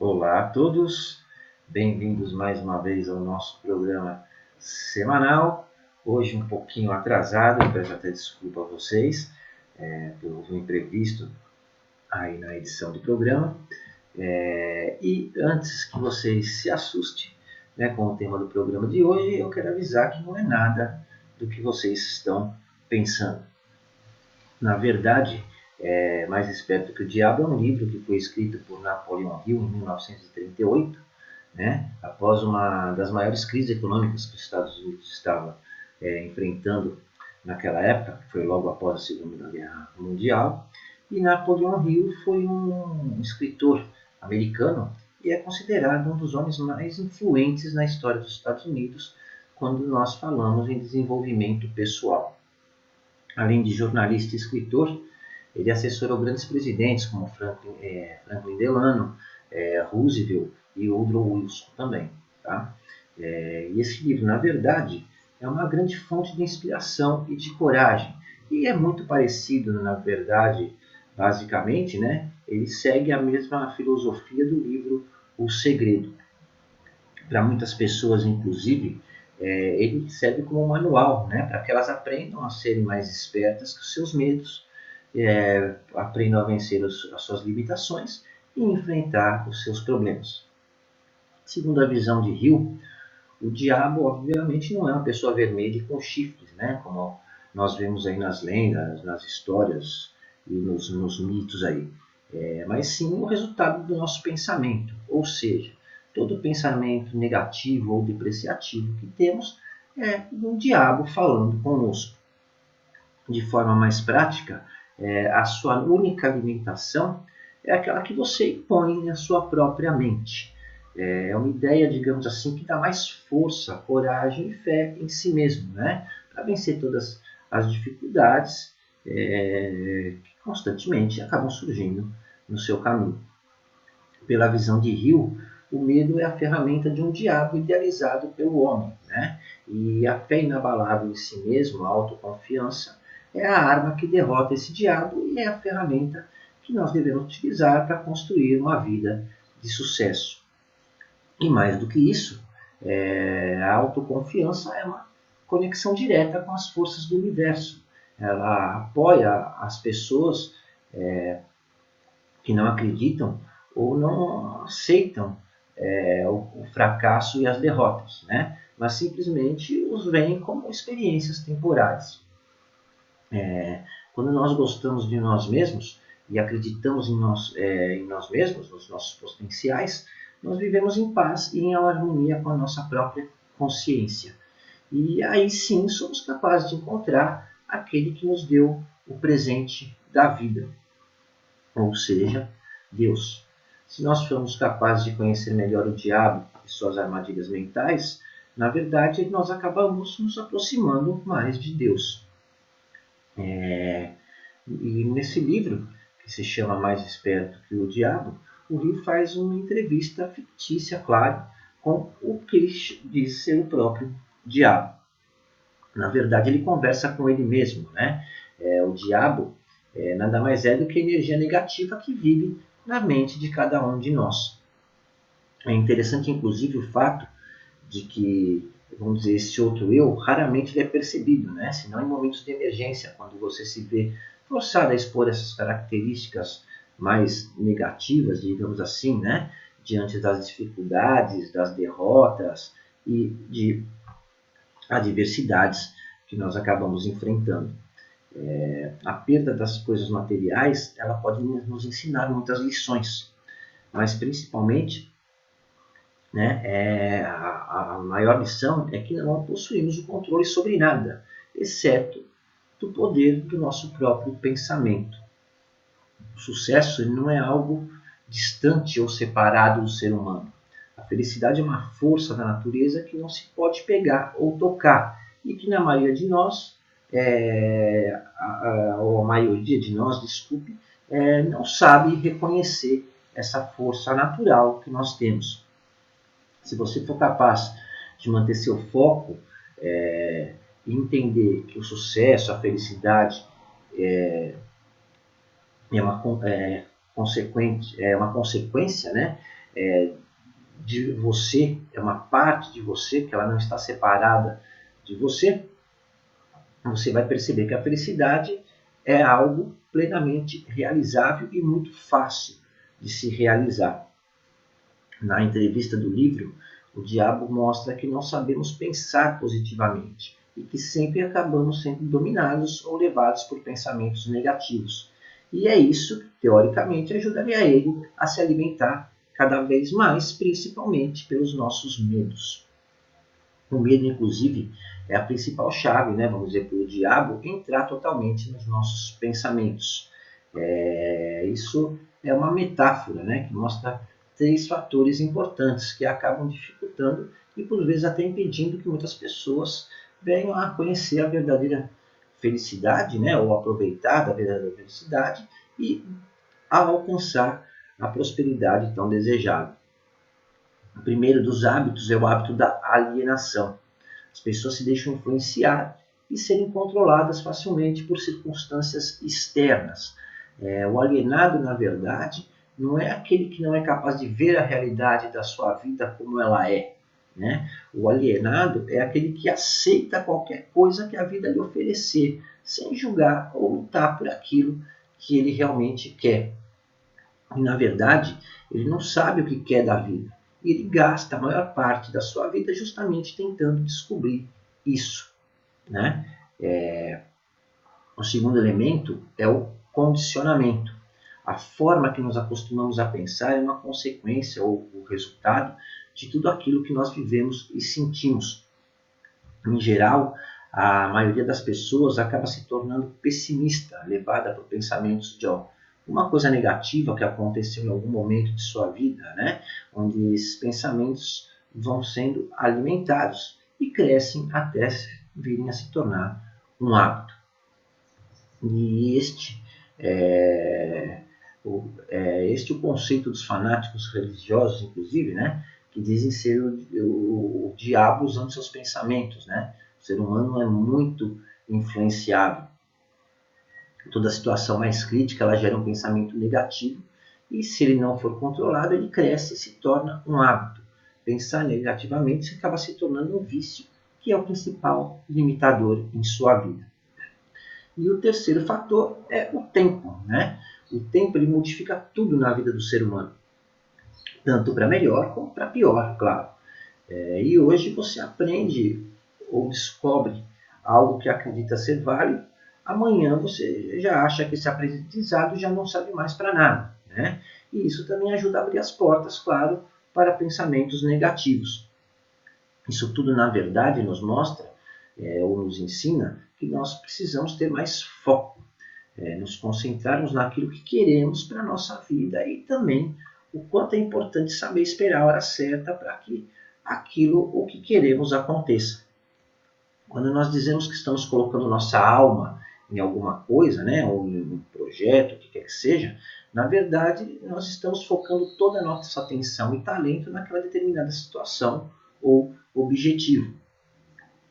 Olá a todos, bem-vindos mais uma vez ao nosso programa semanal. Hoje um pouquinho atrasado, peço até desculpa a vocês pelo imprevisto aí na edição do programa. E antes que vocês se assustem com o tema do programa de hoje, eu quero avisar que não é nada do que vocês estão pensando. Na verdade, Mais Esperto que o Diabo é um livro que foi escrito por Napoleon Hill em 1938, após uma das maiores crises econômicas que os Estados Unidos estava enfrentando naquela época, que foi logo após a Segunda Guerra Mundial. E Napoleon Hill foi um escritor americano e é considerado um dos homens mais influentes na história dos Estados Unidos quando nós falamos em desenvolvimento pessoal. Além de jornalista e escritor, ele assessorou grandes presidentes como Franklin Delano, Roosevelt e Woodrow Wilson também. Tá? E esse livro, na verdade, é uma grande fonte de inspiração e de coragem. E é muito parecido, na verdade, basicamente, ele segue a mesma filosofia do livro O Segredo. Para muitas pessoas, inclusive, ele serve como um manual, para que elas aprendam a serem mais espertas que os seus medos, aprendam a vencer as suas limitações e enfrentar os seus problemas. Segundo a visão de Hill, o diabo, obviamente, não é uma pessoa vermelha com chifres, como nós vemos aí nas lendas, nas histórias e nos mitos aí. Mas sim o resultado do nosso pensamento, ou seja, todo pensamento negativo ou depreciativo que temos é um diabo falando conosco. De forma mais prática, a sua única limitação é aquela que você impõe na sua própria mente. É uma ideia, digamos assim, que dá mais força, coragem e fé em si mesmo, para vencer todas as dificuldades que constantemente acabam surgindo no seu caminho. Pela visão de Hill, o medo é a ferramenta de um diabo idealizado pelo homem, E a fé inabalável em si mesmo, a autoconfiança, é a arma que derrota esse diabo e é a ferramenta que nós devemos utilizar para construir uma vida de sucesso. E mais do que isso, a autoconfiança é uma conexão direta com as forças do universo. Ela apoia as pessoas que não acreditam ou não aceitam o fracasso e as derrotas, mas simplesmente os veem como experiências temporárias. Quando nós gostamos de nós mesmos e acreditamos em nós mesmos, nos nossos potenciais, nós vivemos em paz e em harmonia com a nossa própria consciência. E aí sim somos capazes de encontrar aquele que nos deu o presente da vida, ou seja, Deus. Se nós formos capazes de conhecer melhor o diabo e suas armadilhas mentais, na verdade nós acabamos nos aproximando mais de Deus. E nesse livro, que se chama Mais Esperto que o Diabo, o Hill faz uma entrevista fictícia, claro, com o que ele diz ser o próprio diabo. Na verdade, ele conversa com ele mesmo, o diabo nada mais é do que a energia negativa que vive na mente de cada um de nós. É interessante, inclusive, o fato de que, vamos dizer, esse outro eu raramente é percebido, senão em momentos de emergência, quando você se vê forçado a expor essas características mais negativas, digamos assim, diante das dificuldades, das derrotas e de adversidades que nós acabamos enfrentando. A perda das coisas materiais, ela pode nos ensinar muitas lições, mas principalmente a maior lição é que não possuímos o controle sobre nada, exceto do poder do nosso próprio pensamento. O sucesso não é algo distante ou separado do ser humano. A felicidade é uma força da natureza que não se pode pegar ou tocar e que na maioria de nós, ou a maioria de nós, desculpe, não sabe reconhecer essa força natural que nós temos. Se você for capaz de manter seu foco e entender que o sucesso, a felicidade é uma consequência de você, é uma parte de você, que ela não está separada de você, você vai perceber que a felicidade é algo plenamente realizável e muito fácil de se realizar. Na entrevista do livro, o diabo mostra que nós sabemos pensar positivamente e que sempre acabamos sendo dominados ou levados por pensamentos negativos. E é isso que, teoricamente, ajudaria ele a se alimentar cada vez mais, principalmente pelos nossos medos. O medo, inclusive, é a principal chave, né, vamos dizer, para o diabo entrar totalmente nos nossos pensamentos. Isso é uma metáfora, né, que mostra 3 fatores importantes que acabam dificultando e, por vezes, até impedindo que muitas pessoas venham a conhecer a verdadeira felicidade, né, ou aproveitar da verdadeira felicidade e a alcançar a prosperidade tão desejada. O primeiro dos hábitos é o hábito da alienação. As pessoas se deixam influenciar e serem controladas facilmente por circunstâncias externas. O alienado, na verdade, não é aquele que não é capaz de ver a realidade da sua vida como ela é. Né? O alienado é aquele que aceita qualquer coisa que a vida lhe oferecer, sem julgar ou lutar por aquilo que ele realmente quer. E, na verdade, ele não sabe o que quer da vida. E ele gasta a maior parte da sua vida justamente tentando descobrir isso. Né? O segundo elemento é o condicionamento. A forma que nos acostumamos a pensar é uma consequência ou o resultado de tudo aquilo que nós vivemos e sentimos. Em geral, a maioria das pessoas acaba se tornando pessimista, levada por pensamentos de uma coisa negativa que aconteceu em algum momento de sua vida, né? Onde esses pensamentos vão sendo alimentados e crescem até virem a se tornar um hábito. E este é o conceito dos fanáticos religiosos, inclusive, né? Que dizem ser o diabo usando seus pensamentos. Né? O ser humano é muito influenciável. Toda situação mais crítica ela gera um pensamento negativo e se ele não for controlado, ele cresce e se torna um hábito. Pensar negativamente acaba se tornando um vício, que é o principal limitador em sua vida. E o terceiro fator é o tempo. Né? O tempo ele modifica tudo na vida do ser humano, tanto para melhor como para pior, claro. E hoje você aprende ou descobre algo que acredita ser válido, amanhã você já acha que esse aprendizado já não serve mais para nada. Né? E isso também ajuda a abrir as portas, claro, para pensamentos negativos. Isso tudo, na verdade, nos mostra ou nos ensina que nós precisamos ter mais foco, nos concentrarmos naquilo que queremos para a nossa vida e também o quanto é importante saber esperar a hora certa para que aquilo o que queremos aconteça. Quando nós dizemos que estamos colocando nossa alma em alguma coisa, né, ou em um projeto, o que quer que seja, na verdade nós estamos focando toda a nossa atenção e talento naquela determinada situação ou objetivo.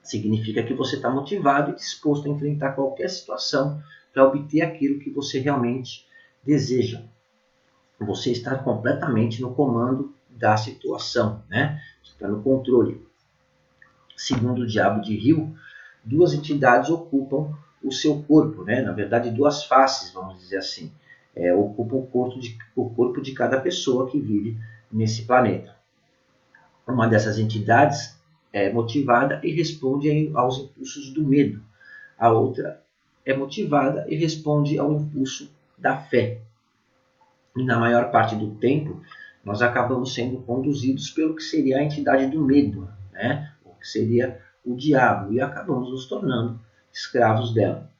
Significa que você está motivado e disposto a enfrentar qualquer situação para obter aquilo que você realmente deseja. Você está completamente no comando da situação, né? Você está no controle. Segundo o Diabo de Rio, 2 entidades ocupam o seu corpo, né? Na verdade, 2 faces, vamos dizer assim. Ocupam o corpo de cada pessoa que vive nesse planeta. Uma dessas entidades é motivada e responde aos impulsos do medo. A outra é motivada e responde ao impulso da fé. E na maior parte do tempo, nós acabamos sendo conduzidos pelo que seria a entidade do medo, né? O que seria o diabo, e acabamos nos tornando escravos dela.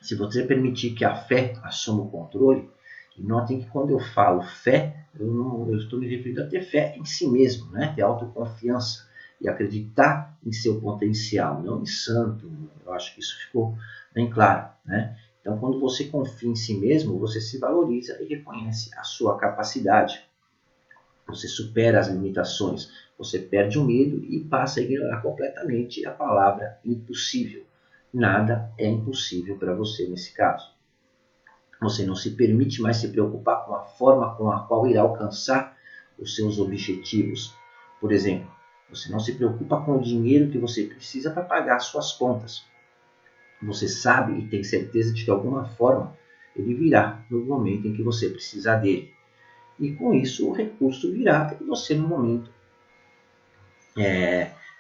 Se você permitir que a fé assuma o controle, e notem que quando eu falo fé, eu estou me referindo a ter fé em si mesmo, né? Ter autoconfiança e acreditar em seu potencial, não em santo. Eu acho que isso ficou bem claro, né? Então, quando você confia em si mesmo, você se valoriza e reconhece a sua capacidade. Você supera as limitações, você perde o medo e passa a ignorar completamente a palavra impossível. Nada é impossível para você nesse caso. Você não se permite mais se preocupar com a forma com a qual irá alcançar os seus objetivos. Por exemplo, você não se preocupa com o dinheiro que você precisa para pagar suas contas. Você sabe e tem certeza de que de alguma forma ele virá no momento em que você precisar dele. E com isso o recurso virá até você no momento.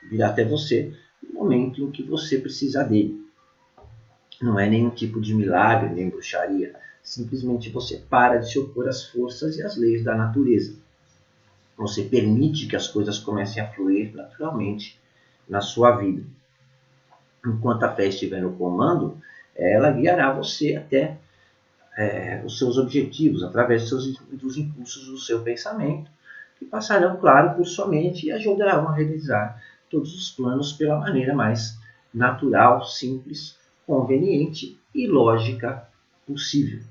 Virá até você no momento em que você precisar dele. Não é nenhum tipo de milagre, nem bruxaria. Simplesmente você para de se opor às forças e às leis da natureza. Você permite que as coisas comecem a fluir naturalmente na sua vida. Enquanto a fé estiver no comando, ela guiará você até os seus objetivos, através dos impulsos do seu pensamento, que passarão, claro, por sua mente e ajudarão a realizar todos os planos pela maneira mais natural, simples, conveniente e lógica possível.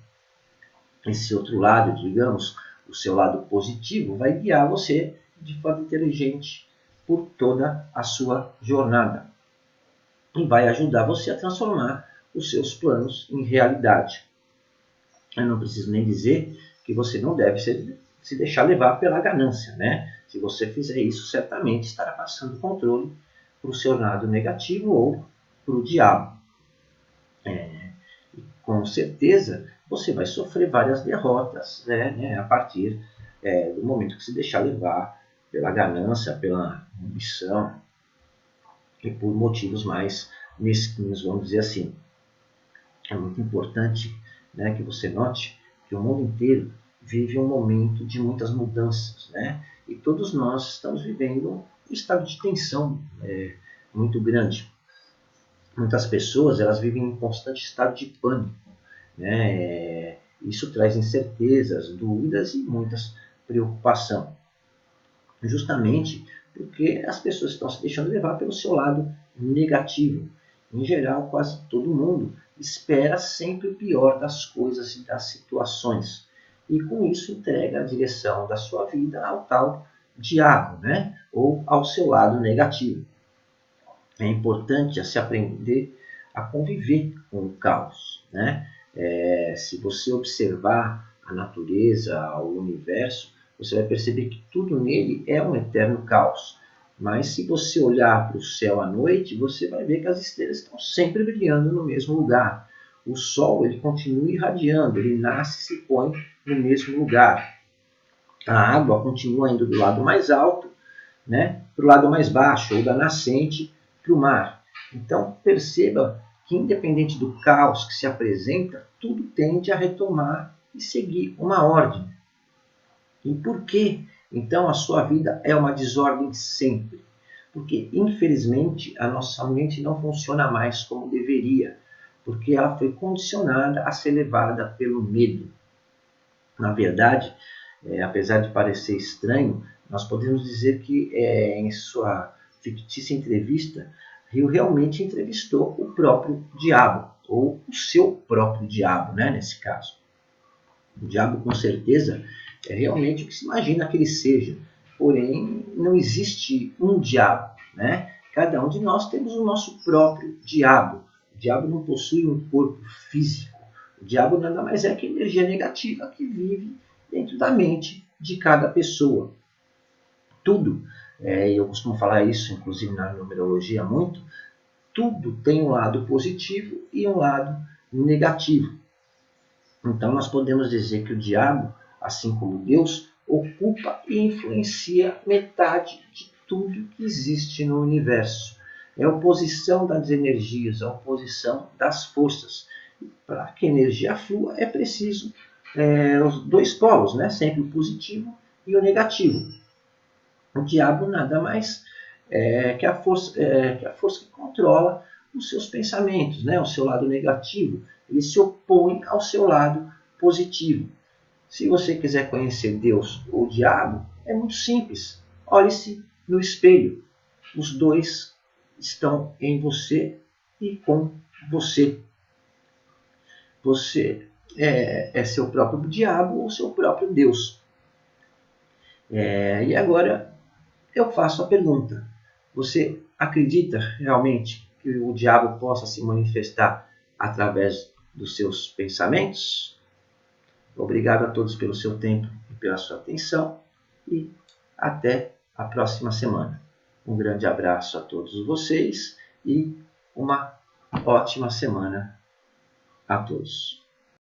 Esse outro lado, digamos, o seu lado positivo, vai guiar você de forma inteligente por toda a sua jornada e vai ajudar você a transformar os seus planos em realidade. Eu não preciso nem dizer que você não deve se deixar levar pela ganância, né? Se você fizer isso, certamente estará passando o controle para o seu lado negativo ou para o diabo. Com certeza, você vai sofrer várias derrotas, né? A partir do momento que se deixar levar pela ganância, pela ambição e por motivos mais mesquinhos, vamos dizer assim. É muito importante, né, que você note que o mundo inteiro vive um momento de muitas mudanças, né? E todos nós estamos vivendo um estado de tensão muito grande. Muitas pessoas elas vivem em constante estado de pânico, né? Isso traz incertezas, dúvidas e muitas preocupação. Justamente porque as pessoas estão se deixando levar pelo seu lado negativo. Em geral, quase todo mundo espera sempre o pior das coisas e das situações. E com isso entrega a direção da sua vida ao tal diabo, né? Ou ao seu lado negativo. É importante se aprender a conviver com o caos, né? Se você observar a natureza, o universo, você vai perceber que tudo nele é um eterno caos. Mas se você olhar para o céu à noite, você vai ver que as estrelas estão sempre brilhando no mesmo lugar. O sol ele continua irradiando, ele nasce e se põe no mesmo lugar. A água continua indo do lado mais alto, né, para o lado mais baixo, ou da nascente para o mar. Então perceba que independente do caos que se apresenta, tudo tende a retomar e seguir uma ordem. E por que, então, a sua vida é uma desordem sempre? Porque, infelizmente, a nossa mente não funciona mais como deveria, porque ela foi condicionada a ser levada pelo medo. Na verdade, apesar de parecer estranho, nós podemos dizer que, em sua fictícia entrevista, Rio realmente entrevistou o próprio diabo, ou o seu próprio diabo, né, nesse caso. O diabo, com certeza, é realmente o que se imagina que ele seja. Porém, não existe um diabo, né? Cada um de nós temos o nosso próprio diabo. O diabo não possui um corpo físico. O diabo nada mais é que energia negativa que vive dentro da mente de cada pessoa. Tudo, eu costumo falar isso, inclusive na numerologia muito, tudo tem um lado positivo e um lado negativo. Então nós podemos dizer que o diabo, assim como Deus, ocupa e influencia metade de tudo que existe no universo. É a oposição das energias, a oposição das forças. Para que a energia flua é preciso os dois polos, né? Sempre o positivo e o negativo. O diabo nada mais que a força que controla os seus pensamentos, né? O seu lado negativo. Ele se opõe ao seu lado positivo. Se você quiser conhecer Deus ou o diabo, é muito simples. Olhe-se no espelho. Os dois estão em você e com você. Você é seu próprio diabo ou seu próprio Deus. E agora eu faço a pergunta. Você acredita realmente que o diabo possa se manifestar através dos seus pensamentos? Obrigado a todos pelo seu tempo e pela sua atenção. e até a próxima semana. Um grande abraço a todos vocês e uma ótima semana a todos.